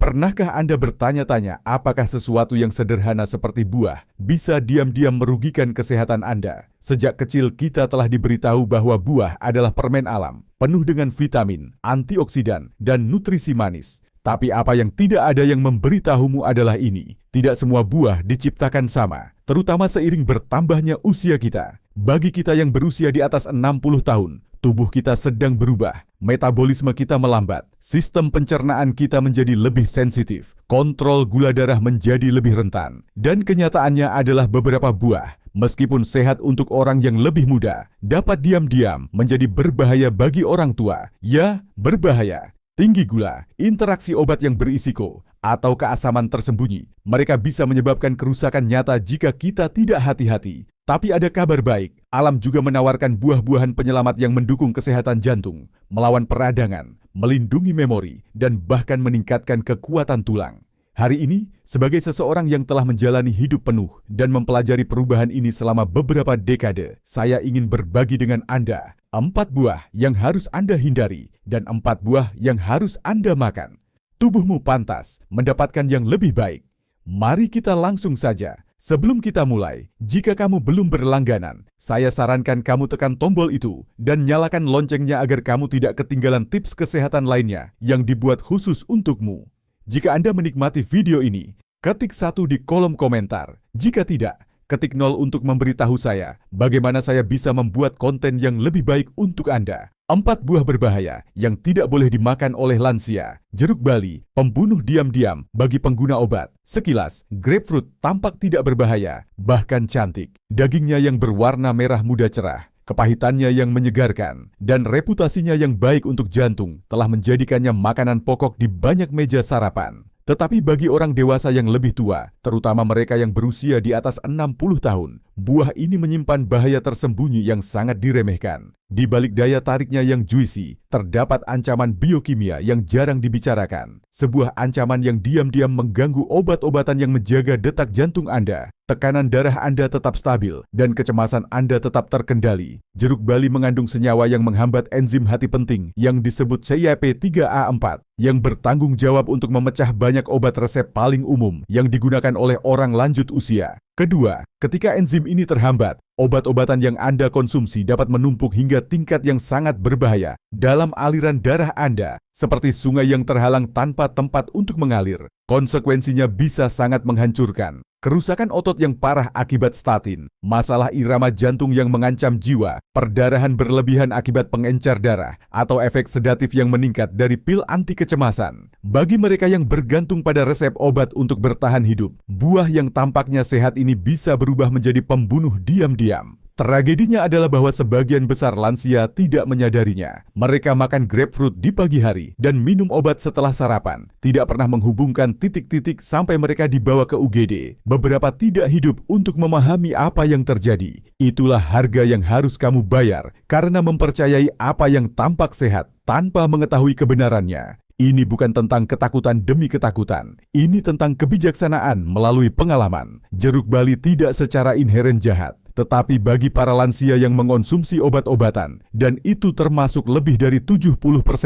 Pernahkah Anda bertanya-tanya apakah sesuatu yang sederhana seperti buah bisa diam-diam merugikan kesehatan Anda? Sejak kecil kita telah diberitahu bahwa buah adalah permen alam, penuh dengan vitamin, antioksidan, dan nutrisi manis. Tapi apa yang tidak ada yang memberitahumu adalah ini. Tidak semua buah diciptakan sama, terutama seiring bertambahnya usia kita. Bagi kita yang berusia di atas 60 tahun, tubuh kita sedang berubah, metabolisme kita melambat, sistem pencernaan kita menjadi lebih sensitif, kontrol gula darah menjadi lebih rentan. Dan kenyataannya adalah beberapa buah, meskipun sehat untuk orang yang lebih muda, dapat diam-diam menjadi berbahaya bagi orang tua. Ya, berbahaya. Tinggi gula, interaksi obat yang berisiko, atau keasaman tersembunyi. Mereka bisa menyebabkan kerusakan nyata jika kita tidak hati-hati. Tapi ada kabar baik, alam juga menawarkan buah-buahan penyelamat yang mendukung kesehatan jantung, melawan peradangan, melindungi memori, dan bahkan meningkatkan kekuatan tulang. Hari ini, sebagai seseorang yang telah menjalani hidup penuh dan mempelajari perubahan ini selama beberapa dekade, saya ingin berbagi dengan Anda 4 buah yang harus Anda hindari dan 4 buah yang harus Anda makan. Tubuhmu pantas mendapatkan yang lebih baik. Mari kita langsung saja. Sebelum kita mulai, jika kamu belum berlangganan, saya sarankan kamu tekan tombol itu dan nyalakan loncengnya agar kamu tidak ketinggalan tips kesehatan lainnya yang dibuat khusus untukmu. Jika Anda menikmati video ini, ketik 1 di kolom komentar. Jika tidak, ketik 0 untuk memberitahu saya bagaimana saya bisa membuat konten yang lebih baik untuk Anda. 4 buah berbahaya yang tidak boleh dimakan oleh lansia. Jeruk Bali, pembunuh diam-diam bagi pengguna obat. Sekilas, grapefruit tampak tidak berbahaya, bahkan cantik. Dagingnya yang berwarna merah muda cerah, kepahitannya yang menyegarkan, dan reputasinya yang baik untuk jantung telah menjadikannya makanan pokok di banyak meja sarapan. Tetapi bagi orang dewasa yang lebih tua, terutama mereka yang berusia di atas 60 tahun, buah ini menyimpan bahaya tersembunyi yang sangat diremehkan. Di balik daya tariknya yang juicy, terdapat ancaman biokimia yang jarang dibicarakan. Sebuah ancaman yang diam-diam mengganggu obat-obatan yang menjaga detak jantung Anda. Tekanan darah Anda tetap stabil dan kecemasan Anda tetap terkendali. Jeruk Bali mengandung senyawa yang menghambat enzim hati penting yang disebut CYP3A4 yang bertanggung jawab untuk memecah banyak obat resep paling umum yang digunakan oleh orang lanjut usia. Kedua, ketika enzim ini terhambat, obat-obatan yang Anda konsumsi dapat menumpuk hingga tingkat yang sangat berbahaya dalam aliran darah Anda, seperti sungai yang terhalang tanpa tempat untuk mengalir. Konsekuensinya bisa sangat menghancurkan. Kerusakan otot yang parah akibat statin, masalah irama jantung yang mengancam jiwa, perdarahan berlebihan akibat pengencer darah, atau efek sedatif yang meningkat dari pil anti kecemasan. Bagi mereka yang bergantung pada resep obat untuk bertahan hidup, buah yang tampaknya sehat ini bisa berubah menjadi pembunuh diam-diam. Tragedinya adalah bahwa sebagian besar lansia tidak menyadarinya. Mereka makan grapefruit di pagi hari dan minum obat setelah sarapan, tidak pernah menghubungkan titik-titik sampai mereka dibawa ke UGD. Beberapa tidak hidup untuk memahami apa yang terjadi. Itulah harga yang harus kamu bayar karena mempercayai apa yang tampak sehat tanpa mengetahui kebenarannya. Ini bukan tentang ketakutan demi ketakutan. Ini tentang kebijaksanaan melalui pengalaman. Jeruk Bali tidak secara inheren jahat. Tetapi bagi para lansia yang mengonsumsi obat-obatan, dan itu termasuk lebih dari 70%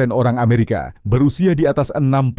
orang Amerika berusia di atas 65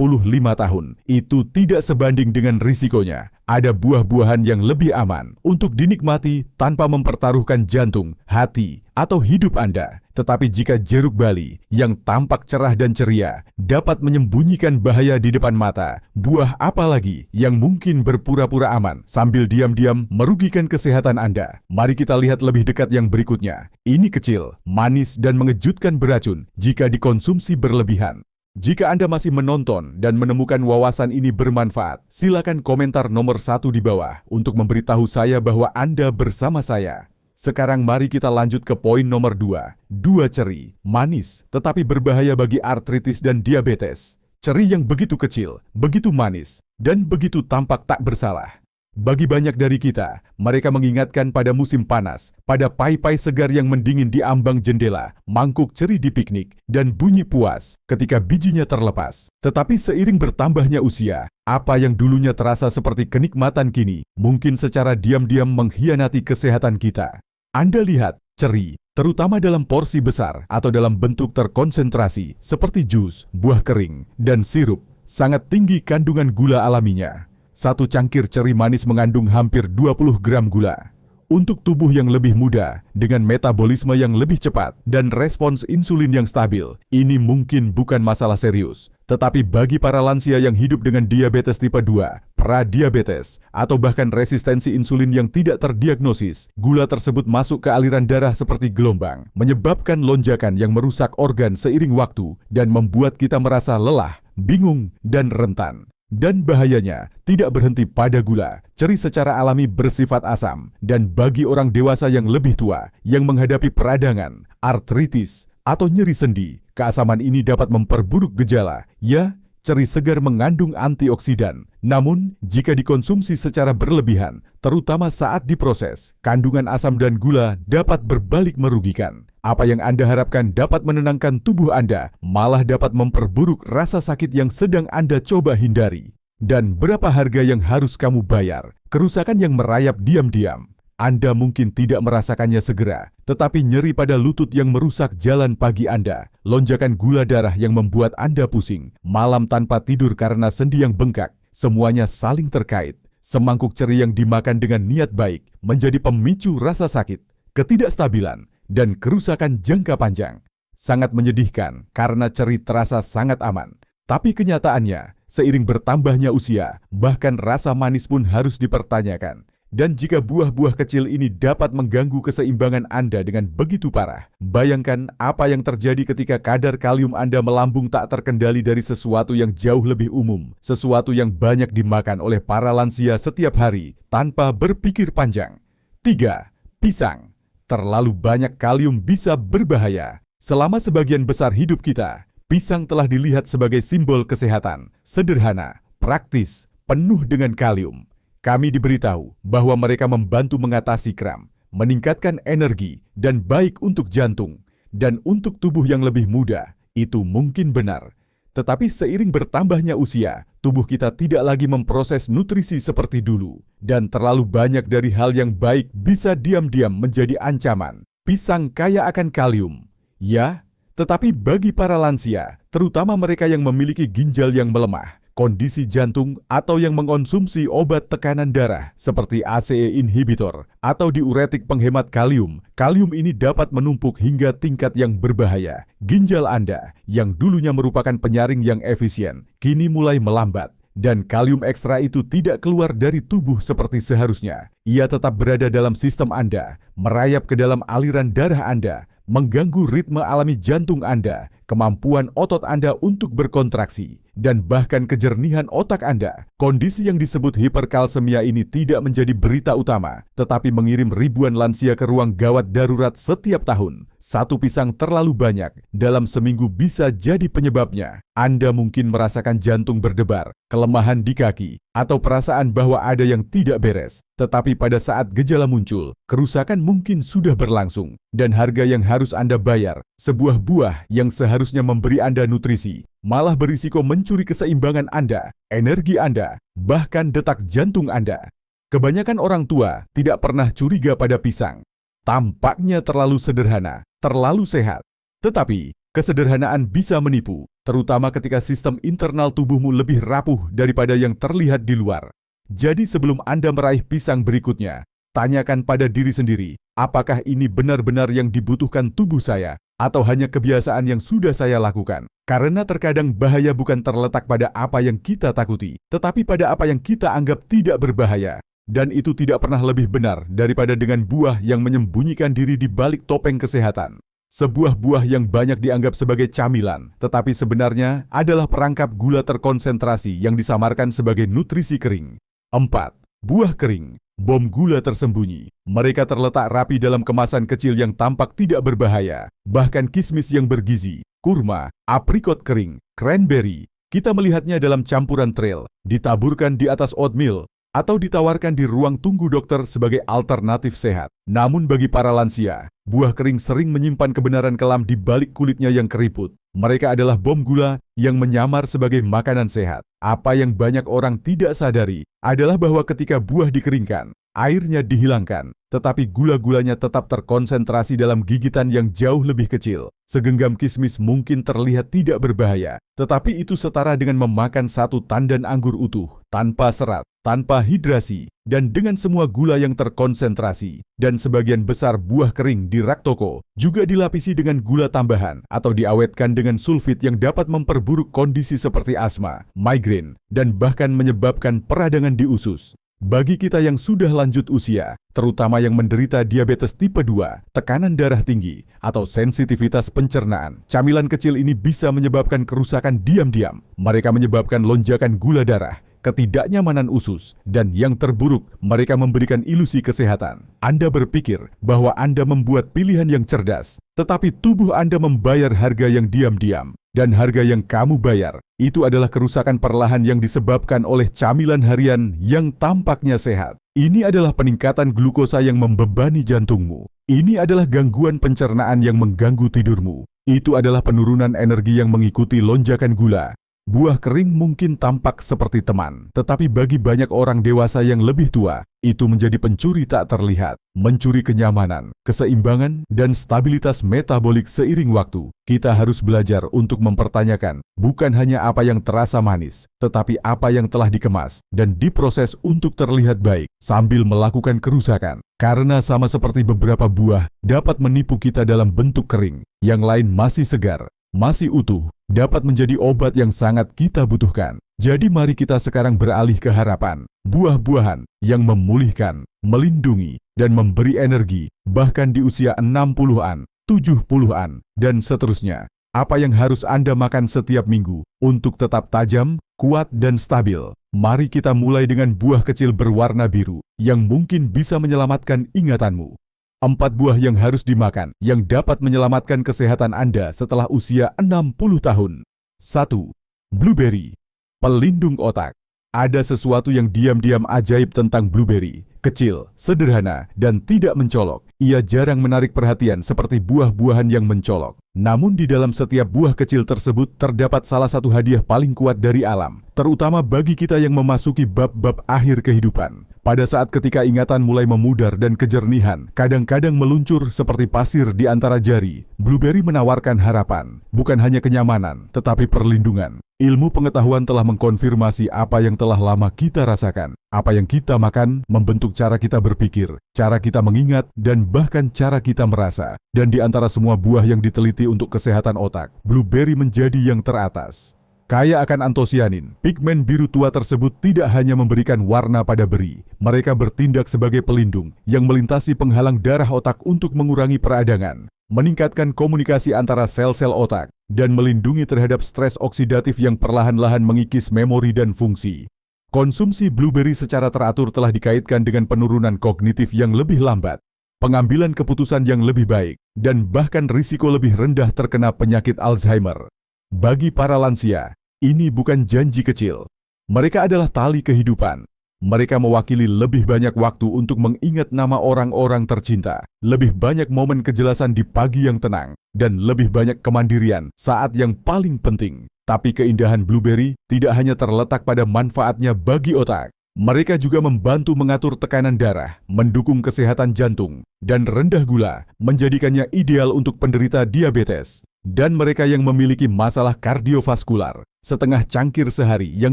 tahun, itu tidak sebanding dengan risikonya. Ada buah-buahan yang lebih aman untuk dinikmati tanpa mempertaruhkan jantung, hati, atau hidup Anda. Tetapi jika jeruk Bali yang tampak cerah dan ceria dapat menyembunyikan bahaya di depan mata, buah apa lagi yang mungkin berpura-pura aman sambil diam-diam merugikan kesehatan Anda? Mari kita lihat lebih dekat yang berikutnya. Ini kecil, manis, dan mengejutkan beracun jika dikonsumsi berlebihan. Jika Anda masih menonton dan menemukan wawasan ini bermanfaat, silakan komentar nomor 1 di bawah untuk memberitahu saya bahwa Anda bersama saya. Sekarang mari kita lanjut ke poin nomor 2. Dua ceri, manis, tetapi berbahaya bagi artritis dan diabetes. Ceri yang begitu kecil, begitu manis, dan begitu tampak tak bersalah. Bagi banyak dari kita, mereka mengingatkan pada musim panas, pada pai-pai segar yang mendingin di ambang jendela, mangkuk ceri di piknik, dan bunyi puas ketika bijinya terlepas. Tetapi seiring bertambahnya usia, apa yang dulunya terasa seperti kenikmatan kini, mungkin secara diam-diam mengkhianati kesehatan kita. Anda lihat, ceri, terutama dalam porsi besar atau dalam bentuk terkonsentrasi, seperti jus, buah kering, dan sirup, sangat tinggi kandungan gula alaminya. Satu cangkir ceri manis mengandung hampir 20 gram gula. Untuk tubuh yang lebih muda, dengan metabolisme yang lebih cepat dan respons insulin yang stabil, ini mungkin bukan masalah serius. Tetapi bagi para lansia yang hidup dengan diabetes tipe 2, pradiabetes, atau bahkan resistensi insulin yang tidak terdiagnosis, gula tersebut masuk ke aliran darah seperti gelombang, menyebabkan lonjakan yang merusak organ seiring waktu dan membuat kita merasa lelah, bingung, dan rentan. Dan bahayanya tidak berhenti pada gula. Ceri secara alami bersifat asam, dan bagi orang dewasa yang lebih tua yang menghadapi peradangan, artritis, atau nyeri sendi, keasaman ini dapat memperburuk gejala. Ya, ceri segar mengandung antioksidan. Namun, jika dikonsumsi secara berlebihan, terutama saat diproses, kandungan asam dan gula dapat berbalik merugikan. Apa yang Anda harapkan dapat menenangkan tubuh Anda, malah dapat memperburuk rasa sakit yang sedang Anda coba hindari. Dan berapa harga yang harus kamu bayar? Kerusakan yang merayap diam-diam. Anda mungkin tidak merasakannya segera, tetapi nyeri pada lutut yang merusak jalan pagi Anda, lonjakan gula darah yang membuat Anda pusing, malam tanpa tidur karena sendi yang bengkak, semuanya saling terkait. Semangkuk ceri yang dimakan dengan niat baik menjadi pemicu rasa sakit, ketidakstabilan, dan kerusakan jangka panjang. Sangat menyedihkan karena ceri terasa sangat aman. Tapi kenyataannya, seiring bertambahnya usia, bahkan rasa manis pun harus dipertanyakan. Dan jika buah-buah kecil ini dapat mengganggu keseimbangan Anda dengan begitu parah, bayangkan apa yang terjadi ketika kadar kalium Anda melambung tak terkendali dari sesuatu yang jauh lebih umum, sesuatu yang banyak dimakan oleh para lansia setiap hari tanpa berpikir panjang. 3. Pisang. Terlalu banyak kalium bisa berbahaya. Selama sebagian besar hidup kita, pisang telah dilihat sebagai simbol kesehatan, sederhana, praktis, penuh dengan kalium. Kami diberitahu bahwa mereka membantu mengatasi kram, meningkatkan energi, dan baik untuk jantung, dan untuk tubuh yang lebih muda. Itu mungkin benar. Tetapi seiring bertambahnya usia, tubuh kita tidak lagi memproses nutrisi seperti dulu. Dan terlalu banyak dari hal yang baik bisa diam-diam menjadi ancaman. Pisang kaya akan kalium. Ya, tetapi bagi para lansia, terutama mereka yang memiliki ginjal yang melemah, kondisi jantung, atau yang mengonsumsi obat tekanan darah seperti ACE inhibitor atau diuretik penghemat kalium, kalium ini dapat menumpuk hingga tingkat yang berbahaya. Ginjal Anda, yang dulunya merupakan penyaring yang efisien, kini mulai melambat. Dan kalium ekstra itu tidak keluar dari tubuh seperti seharusnya. Ia tetap berada dalam sistem Anda, merayap ke dalam aliran darah Anda, mengganggu ritme alami jantung Anda, kemampuan otot Anda untuk berkontraksi, dan bahkan kejernihan otak Anda. Kondisi yang disebut hiperkalsemia ini tidak menjadi berita utama, tetapi mengirim ribuan lansia ke ruang gawat darurat setiap tahun. Satu pisang terlalu banyak dalam seminggu bisa jadi penyebabnya. Anda mungkin merasakan jantung berdebar, kelemahan di kaki, atau perasaan bahwa ada yang tidak beres. Tetapi pada saat gejala muncul, kerusakan mungkin sudah berlangsung. Dan harga yang harus Anda bayar, sebuah buah yang seharusnya memberi Anda nutrisi, malah berisiko mencuri keseimbangan Anda, energi Anda, bahkan detak jantung Anda. Kebanyakan orang tua tidak pernah curiga pada pisang. Tampaknya terlalu sederhana, terlalu sehat. Tetapi, kesederhanaan bisa menipu, terutama ketika sistem internal tubuhmu lebih rapuh daripada yang terlihat di luar. Jadi sebelum Anda meraih pisang berikutnya, tanyakan pada diri sendiri, apakah ini benar-benar yang dibutuhkan tubuh saya, atau hanya kebiasaan yang sudah saya lakukan? Karena terkadang bahaya bukan terletak pada apa yang kita takuti, tetapi pada apa yang kita anggap tidak berbahaya. Dan itu tidak pernah lebih benar daripada dengan buah yang menyembunyikan diri di balik topeng kesehatan. Sebuah buah yang banyak dianggap sebagai camilan, tetapi sebenarnya adalah perangkap gula terkonsentrasi yang disamarkan sebagai nutrisi kering. 4. Buah kering, bom gula tersembunyi. Mereka terletak rapi dalam kemasan kecil yang tampak tidak berbahaya. Bahkan kismis yang bergizi, kurma, aprikot kering, cranberry, kita melihatnya dalam campuran trail, ditaburkan di atas oatmeal, atau ditawarkan di ruang tunggu dokter sebagai alternatif sehat. Namun bagi para lansia, Buah kering sering menyimpan kebenaran kelam di balik kulitnya yang keriput. Mereka adalah bom gula yang menyamar sebagai makanan sehat. Apa yang banyak orang tidak sadari adalah bahwa ketika buah dikeringkan, airnya dihilangkan, tetapi gula-gulanya tetap terkonsentrasi dalam gigitan yang jauh lebih kecil. Segenggam kismis mungkin terlihat tidak berbahaya, tetapi itu setara dengan memakan satu tandan anggur utuh, tanpa serat, tanpa hidrasi, dan dengan semua gula yang terkonsentrasi. Dan sebagian besar buah kering di rak toko juga dilapisi dengan gula tambahan atau diawetkan dengan sulfit yang dapat memperburuk kondisi seperti asma, migrain, dan bahkan menyebabkan peradangan di usus. Bagi kita yang sudah lanjut usia, terutama yang menderita diabetes tipe 2, tekanan darah tinggi, atau sensitivitas pencernaan, camilan kecil ini bisa menyebabkan kerusakan diam-diam. Mereka menyebabkan lonjakan gula darah, ketidaknyamanan usus, dan yang terburuk, mereka memberikan ilusi kesehatan. Anda berpikir bahwa Anda membuat pilihan yang cerdas, tetapi tubuh Anda membayar harga yang diam-diam. Dan harga yang kamu bayar, itu adalah kerusakan perlahan yang disebabkan oleh camilan harian yang tampaknya sehat. Ini adalah peningkatan glukosa yang membebani jantungmu. Ini adalah gangguan pencernaan yang mengganggu tidurmu. Itu adalah penurunan energi yang mengikuti lonjakan gula. Buah kering mungkin tampak seperti teman, tetapi bagi banyak orang dewasa yang lebih tua, itu menjadi pencuri tak terlihat, mencuri kenyamanan, keseimbangan, dan stabilitas metabolik seiring waktu. Kita harus belajar untuk mempertanyakan, bukan hanya apa yang terasa manis, tetapi apa yang telah dikemas dan diproses untuk terlihat baik, sambil melakukan kerusakan. Karena sama seperti beberapa buah dapat menipu kita dalam bentuk kering, yang lain masih segar, masih utuh, dapat menjadi obat yang sangat kita butuhkan. Jadi mari kita sekarang beralih ke harapan, buah-buahan yang memulihkan, melindungi, dan memberi energi, bahkan di usia 60-an, 70-an, dan seterusnya. Apa yang harus Anda makan setiap minggu untuk tetap tajam, kuat, dan stabil? Mari kita mulai dengan buah kecil berwarna biru, yang mungkin bisa menyelamatkan ingatanmu. 4 buah yang harus dimakan, yang dapat menyelamatkan kesehatan Anda setelah usia 60 tahun. 1. Blueberry, pelindung otak. Ada sesuatu yang diam-diam ajaib tentang blueberry. Kecil, sederhana, dan tidak mencolok. Ia jarang menarik perhatian seperti buah-buahan yang mencolok. Namun di dalam setiap buah kecil tersebut terdapat salah satu hadiah paling kuat dari alam, terutama bagi kita yang memasuki bab-bab akhir kehidupan. Pada saat ketika ingatan mulai memudar dan kejernihan kadang-kadang meluncur seperti pasir di antara jari, blueberry menawarkan harapan, bukan hanya kenyamanan, tetapi perlindungan. Ilmu pengetahuan telah mengkonfirmasi apa yang telah lama kita rasakan. Apa yang kita makan membentuk cara kita berpikir, cara kita mengingat, dan bahkan cara kita merasa. Dan di antara semua buah yang diteliti untuk kesehatan otak, blueberry menjadi yang teratas. Kaya akan antosianin, pigmen biru tua tersebut tidak hanya memberikan warna pada beri, mereka bertindak sebagai pelindung yang melintasi penghalang darah otak untuk mengurangi peradangan, meningkatkan komunikasi antara sel-sel otak, dan melindungi terhadap stres oksidatif yang perlahan-lahan mengikis memori dan fungsi. Konsumsi blueberry secara teratur telah dikaitkan dengan penurunan kognitif yang lebih lambat, pengambilan keputusan yang lebih baik, dan bahkan risiko lebih rendah terkena penyakit Alzheimer. Bagi para lansia, ini bukan janji kecil. Mereka adalah tali kehidupan. Mereka mewakili lebih banyak waktu untuk mengingat nama orang-orang tercinta, lebih banyak momen kejelasan di pagi yang tenang, dan lebih banyak kemandirian saat yang paling penting. Tapi keindahan blueberry tidak hanya terletak pada manfaatnya bagi otak. Mereka juga membantu mengatur tekanan darah, mendukung kesehatan jantung, dan rendah gula, menjadikannya ideal untuk penderita diabetes. Dan mereka yang memiliki masalah kardiovaskular, setengah cangkir sehari yang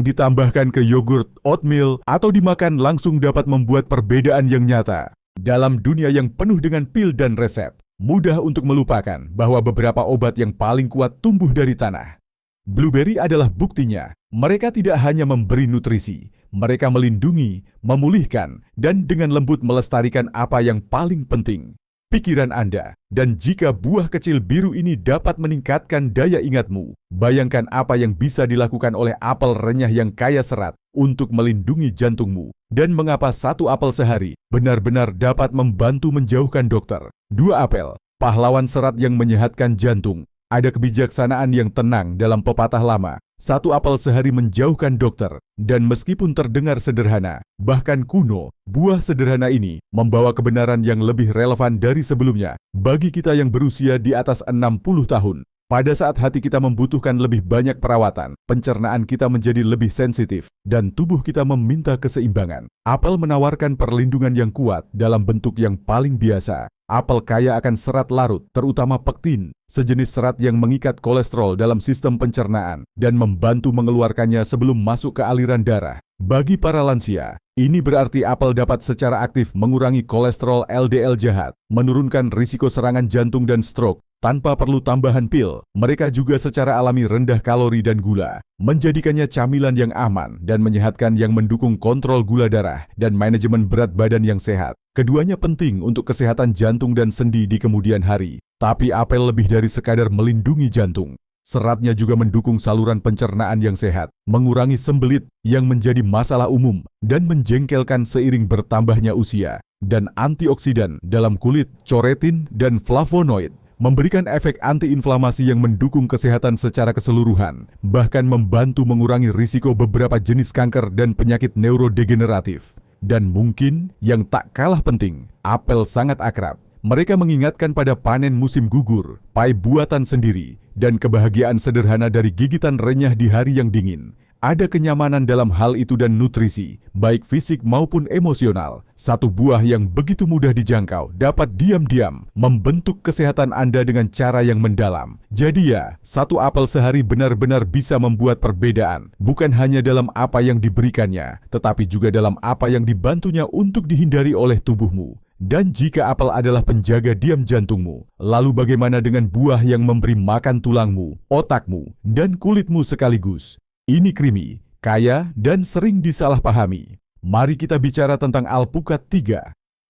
ditambahkan ke yogurt, oatmeal, atau dimakan langsung dapat membuat perbedaan yang nyata. Dalam dunia yang penuh dengan pil dan resep, mudah untuk melupakan bahwa beberapa obat yang paling kuat tumbuh dari tanah. Blueberry adalah buktinya. Mereka tidak hanya memberi nutrisi, mereka melindungi, memulihkan, dan dengan lembut melestarikan apa yang paling penting, pikiran Anda. Dan jika buah kecil biru ini dapat meningkatkan daya ingatmu, bayangkan apa yang bisa dilakukan oleh apel renyah yang kaya serat untuk melindungi jantungmu. Dan mengapa satu apel sehari benar-benar dapat membantu menjauhkan dokter. 2 apel, pahlawan serat yang menyehatkan jantung. Ada kebijaksanaan yang tenang dalam pepatah lama. Satu apel sehari menjauhkan dokter, dan meskipun terdengar sederhana, bahkan kuno, buah sederhana ini membawa kebenaran yang lebih relevan dari sebelumnya bagi kita yang berusia di atas 60 tahun. Pada saat hati kita membutuhkan lebih banyak perawatan, pencernaan kita menjadi lebih sensitif, dan tubuh kita meminta keseimbangan. Apel menawarkan perlindungan yang kuat dalam bentuk yang paling biasa. Apel kaya akan serat larut, terutama pektin, sejenis serat yang mengikat kolesterol dalam sistem pencernaan dan membantu mengeluarkannya sebelum masuk ke aliran darah. Bagi para lansia, ini berarti apel dapat secara aktif mengurangi kolesterol LDL jahat, menurunkan risiko serangan jantung dan stroke, tanpa perlu tambahan pil. Mereka juga secara alami rendah kalori dan gula, menjadikannya camilan yang aman dan menyehatkan yang mendukung kontrol gula darah dan manajemen berat badan yang sehat. Keduanya penting untuk kesehatan jantung dan sendi di kemudian hari. Tapi apel lebih dari sekadar melindungi jantung. Seratnya juga mendukung saluran pencernaan yang sehat, mengurangi sembelit yang menjadi masalah umum, dan menjengkelkan seiring bertambahnya usia. Dan antioksidan dalam kulit, choretin, dan flavonoid memberikan efek antiinflamasi yang mendukung kesehatan secara keseluruhan, bahkan membantu mengurangi risiko beberapa jenis kanker dan penyakit neurodegeneratif. Dan mungkin yang tak kalah penting, apel sangat akrab. Mereka mengingatkan pada panen musim gugur, pai buatan sendiri, dan kebahagiaan sederhana dari gigitan renyah di hari yang dingin. Ada kenyamanan dalam hal itu dan nutrisi, baik fisik maupun emosional. Satu buah yang begitu mudah dijangkau dapat diam-diam membentuk kesehatan Anda dengan cara yang mendalam. Jadi ya, satu apel sehari benar-benar bisa membuat perbedaan, bukan hanya dalam apa yang diberikannya, tetapi juga dalam apa yang dibantunya untuk dihindari oleh tubuhmu. Dan jika apel adalah penjaga diam jantungmu, lalu bagaimana dengan buah yang memberi makan tulangmu, otakmu, dan kulitmu sekaligus? Ini creamy, kaya, dan sering disalahpahami. Mari kita bicara tentang alpukat 3.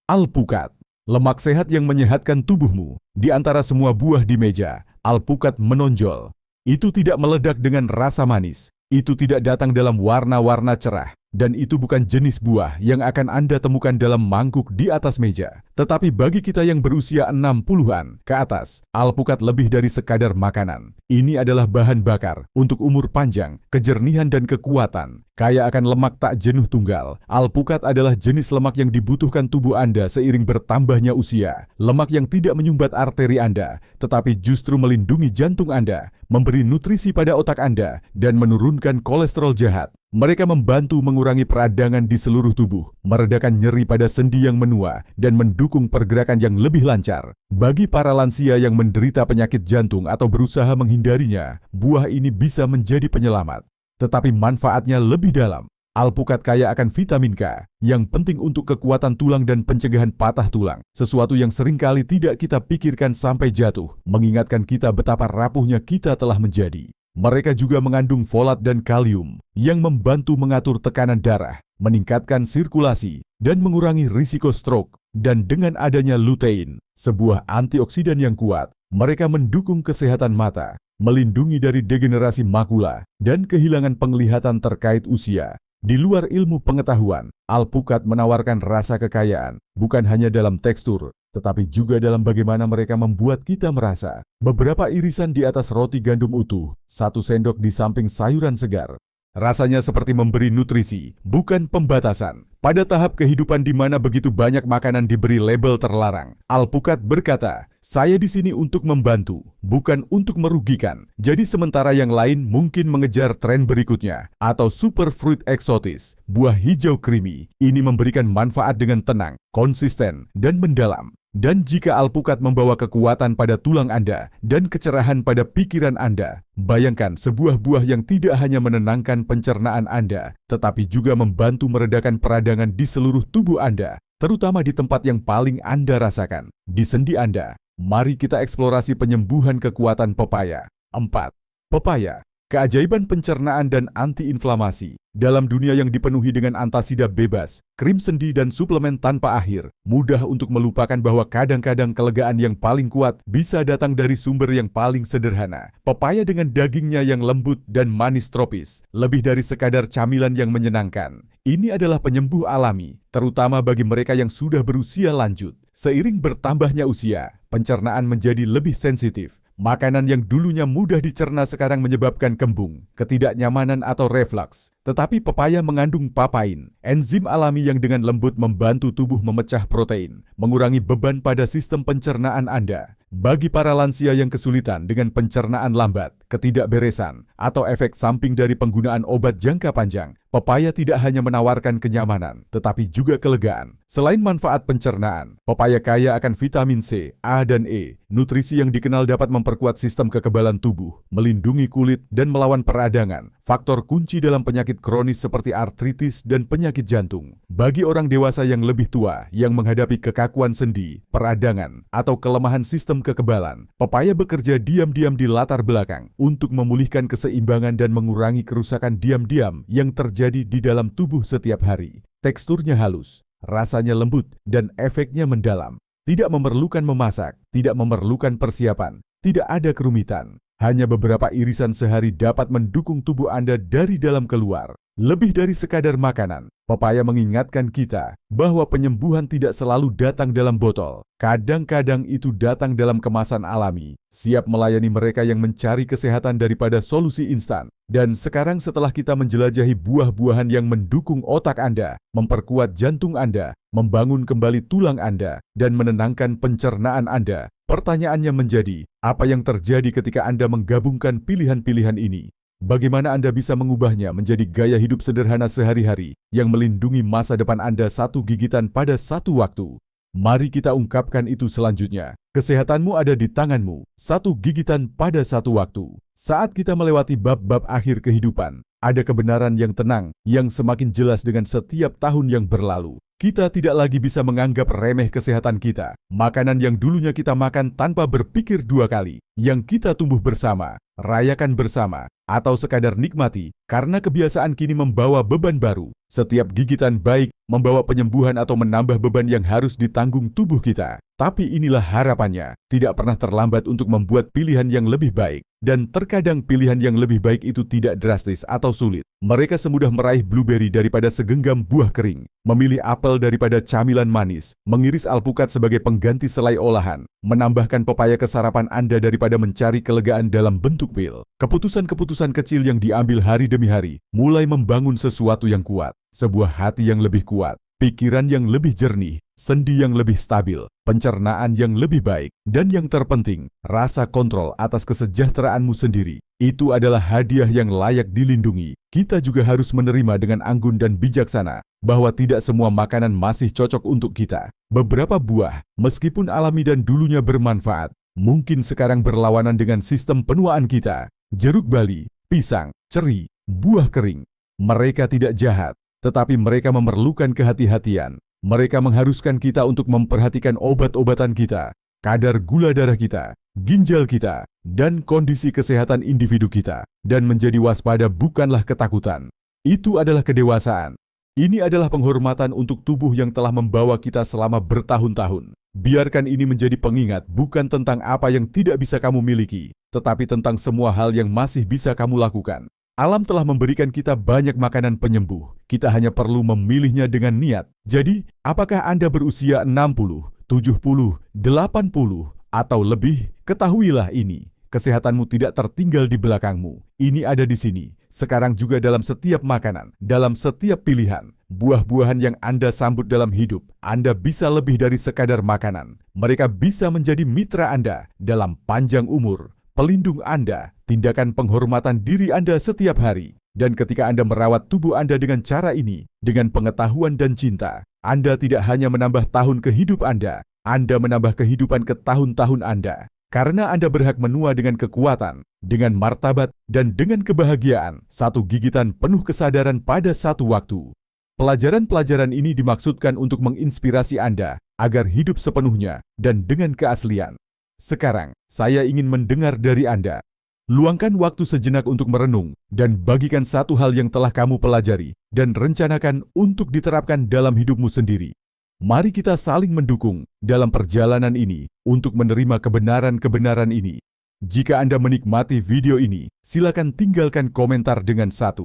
Alpukat, lemak sehat yang menyehatkan tubuhmu. Di antara semua buah di meja, alpukat menonjol. Itu tidak meledak dengan rasa manis. Itu tidak datang dalam warna-warna cerah. Dan itu bukan jenis buah yang akan Anda temukan dalam mangkuk di atas meja. Tetapi bagi kita yang berusia 60-an ke atas, alpukat lebih dari sekadar makanan. Ini adalah bahan bakar untuk umur panjang, kejernihan dan kekuatan. Kaya akan lemak tak jenuh tunggal, alpukat adalah jenis lemak yang dibutuhkan tubuh Anda seiring bertambahnya usia. Lemak yang tidak menyumbat arteri Anda, tetapi justru melindungi jantung Anda, memberi nutrisi pada otak Anda, dan menurunkan kolesterol jahat. Mereka membantu mengurangi peradangan di seluruh tubuh, meredakan nyeri pada sendi yang menua, dan mendukung pergerakan yang lebih lancar. Bagi para lansia yang menderita penyakit jantung atau berusaha menghindarinya, buah ini bisa menjadi penyelamat. Tetapi manfaatnya lebih dalam. Alpukat kaya akan vitamin K, yang penting untuk kekuatan tulang dan pencegahan patah tulang. Sesuatu yang seringkali tidak kita pikirkan sampai jatuh, mengingatkan kita betapa rapuhnya kita telah menjadi. Mereka juga mengandung folat dan kalium yang membantu mengatur tekanan darah, meningkatkan sirkulasi, dan mengurangi risiko stroke. Dan dengan adanya lutein, sebuah antioksidan yang kuat, mereka mendukung kesehatan mata, melindungi dari degenerasi makula, dan kehilangan penglihatan terkait usia. Di luar ilmu pengetahuan, alpukat menawarkan rasa kekayaan, bukan hanya dalam tekstur, tetapi juga dalam bagaimana mereka membuat kita merasa. Beberapa irisan di atas roti gandum utuh, 1 sendok di samping sayuran segar. Rasanya seperti memberi nutrisi, bukan pembatasan. Pada tahap kehidupan di mana begitu banyak makanan diberi label terlarang, alpukat berkata, "Saya di sini untuk membantu, bukan untuk merugikan." Jadi sementara yang lain mungkin mengejar tren berikutnya, atau super fruit eksotis, buah hijau creamy, ini memberikan manfaat dengan tenang, konsisten, dan mendalam. Dan jika alpukat membawa kekuatan pada tulang Anda dan kecerahan pada pikiran Anda, bayangkan sebuah buah yang tidak hanya menenangkan pencernaan Anda, tetapi juga membantu meredakan peradangan di seluruh tubuh Anda, terutama di tempat yang paling Anda rasakan, di sendi Anda. Mari kita eksplorasi penyembuhan kekuatan pepaya. 4. Pepaya, keajaiban pencernaan dan antiinflamasi. Dalam dunia yang dipenuhi dengan antasida bebas, krim sendi dan suplemen tanpa akhir, mudah untuk melupakan bahwa kadang-kadang kelegaan yang paling kuat bisa datang dari sumber yang paling sederhana. Pepaya dengan dagingnya yang lembut dan manis tropis, lebih dari sekadar camilan yang menyenangkan. Ini adalah penyembuh alami, terutama bagi mereka yang sudah berusia lanjut. Seiring bertambahnya usia, pencernaan menjadi lebih sensitif, Makanan yang dulunya mudah dicerna sekarang menyebabkan kembung, ketidaknyamanan atau reflux. Tetapi pepaya mengandung papain, enzim alami yang dengan lembut membantu tubuh memecah protein, mengurangi beban pada sistem pencernaan Anda. Bagi para lansia yang kesulitan dengan pencernaan lambat, ketidakberesan, atau efek samping dari penggunaan obat jangka panjang, pepaya tidak hanya menawarkan kenyamanan, tetapi juga kelegaan. Selain manfaat pencernaan, pepaya kaya akan vitamin C, A, dan E, nutrisi yang dikenal dapat memperkuat sistem kekebalan tubuh, melindungi kulit, dan melawan peradangan, faktor kunci dalam penyakit kronis seperti artritis dan penyakit jantung. Bagi orang dewasa yang lebih tua yang menghadapi kekakuan sendi, peradangan, atau kelemahan sistem kekebalan, pepaya bekerja diam-diam di latar belakang untuk memulihkan keseimbangan dan mengurangi kerusakan diam-diam yang terjadi di dalam tubuh setiap hari. Teksturnya halus, rasanya lembut, dan efeknya mendalam. Tidak memerlukan memasak, tidak memerlukan persiapan, tidak ada kerumitan. Hanya beberapa irisan sehari dapat mendukung tubuh Anda dari dalam keluar. Lebih dari sekadar makanan, pepaya mengingatkan kita bahwa penyembuhan tidak selalu datang dalam botol. Kadang-kadang itu datang dalam kemasan alami, siap melayani mereka yang mencari kesehatan daripada solusi instan. Dan sekarang setelah kita menjelajahi buah-buahan yang mendukung otak Anda, memperkuat jantung Anda, membangun kembali tulang Anda, dan menenangkan pencernaan Anda, pertanyaannya menjadi, apa yang terjadi ketika Anda menggabungkan pilihan-pilihan ini? Bagaimana Anda bisa mengubahnya menjadi gaya hidup sederhana sehari-hari yang melindungi masa depan Anda satu gigitan pada satu waktu? Mari kita ungkapkan itu selanjutnya. Kesehatanmu ada di tanganmu, satu gigitan pada satu waktu. Saat kita melewati bab-bab akhir kehidupan, ada kebenaran yang tenang, yang semakin jelas dengan setiap tahun yang berlalu. Kita tidak lagi bisa menganggap remeh kesehatan kita. Makanan yang dulunya kita makan tanpa berpikir dua kali, yang kita tumbuh bersama, rayakan bersama, atau sekadar nikmati, karena kebiasaan kini membawa beban baru. Setiap gigitan baik membawa penyembuhan atau menambah beban yang harus ditanggung tubuh kita. Tapi inilah harapannya, tidak pernah terlambat untuk membuat pilihan yang lebih baik. Dan terkadang pilihan yang lebih baik itu tidak drastis atau sulit. Mereka semudah meraih blueberry daripada segenggam buah kering, memilih apel daripada camilan manis, mengiris alpukat sebagai pengganti selai olahan, menambahkan pepaya ke sarapan Anda daripada mencari kelegaan dalam bentuk pil. Keputusan-keputusan kecil yang diambil hari demi hari, mulai membangun sesuatu yang kuat, sebuah hati yang lebih kuat, pikiran yang lebih jernih, sendi yang lebih stabil, pencernaan yang lebih baik, dan yang terpenting, rasa kontrol atas kesejahteraanmu sendiri. Itu adalah hadiah yang layak dilindungi. Kita juga harus menerima dengan anggun dan bijaksana bahwa tidak semua makanan masih cocok untuk kita. Beberapa buah, meskipun alami dan dulunya bermanfaat, mungkin sekarang berlawanan dengan sistem penuaan kita. Jeruk bali, pisang, ceri, buah kering. Mereka tidak jahat, tetapi mereka memerlukan kehati-hatian. Mereka mengharuskan kita untuk memperhatikan obat-obatan kita, kadar gula darah kita, ginjal kita, dan kondisi kesehatan individu kita. Dan menjadi waspada bukanlah ketakutan. Itu adalah kedewasaan. Ini adalah penghormatan untuk tubuh yang telah membawa kita selama bertahun-tahun. Biarkan ini menjadi pengingat bukan tentang apa yang tidak bisa kamu miliki, tetapi tentang semua hal yang masih bisa kamu lakukan. Alam telah memberikan kita banyak makanan penyembuh. Kita hanya perlu memilihnya dengan niat. Jadi, apakah Anda berusia 60, 70, 80, atau lebih? Ketahuilah ini. Kesehatanmu tidak tertinggal di belakangmu. Ini ada di sini. Sekarang juga dalam setiap makanan, dalam setiap pilihan. Buah-buahan yang Anda sambut dalam hidup, Anda bisa lebih dari sekadar makanan. Mereka bisa menjadi mitra Anda dalam panjang umur, pelindung Anda, tindakan penghormatan diri Anda setiap hari. Dan ketika Anda merawat tubuh Anda dengan cara ini, dengan pengetahuan dan cinta, Anda tidak hanya menambah tahun ke hidup Anda menambah kehidupan ke tahun-tahun Anda. Karena Anda berhak menua dengan kekuatan, dengan martabat, dan dengan kebahagiaan, satu gigitan penuh kesadaran pada satu waktu. Pelajaran-pelajaran ini dimaksudkan untuk menginspirasi Anda agar hidup sepenuhnya dan dengan keaslian. Sekarang, saya ingin mendengar dari Anda. Luangkan waktu sejenak untuk merenung dan bagikan satu hal yang telah kamu pelajari dan rencanakan untuk diterapkan dalam hidupmu sendiri. Mari kita saling mendukung dalam perjalanan ini untuk menerima kebenaran-kebenaran ini. Jika Anda menikmati video ini, silakan tinggalkan komentar dengan 1.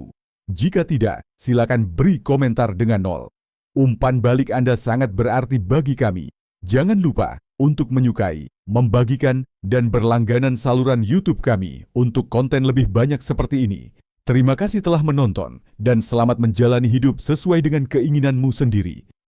Jika tidak, silakan beri komentar dengan 0. Umpan balik Anda sangat berarti bagi kami. Jangan lupa untuk menyukai, membagikan, dan berlangganan saluran YouTube kami untuk konten lebih banyak seperti ini. Terima kasih telah menonton dan selamat menjalani hidup sesuai dengan keinginanmu sendiri.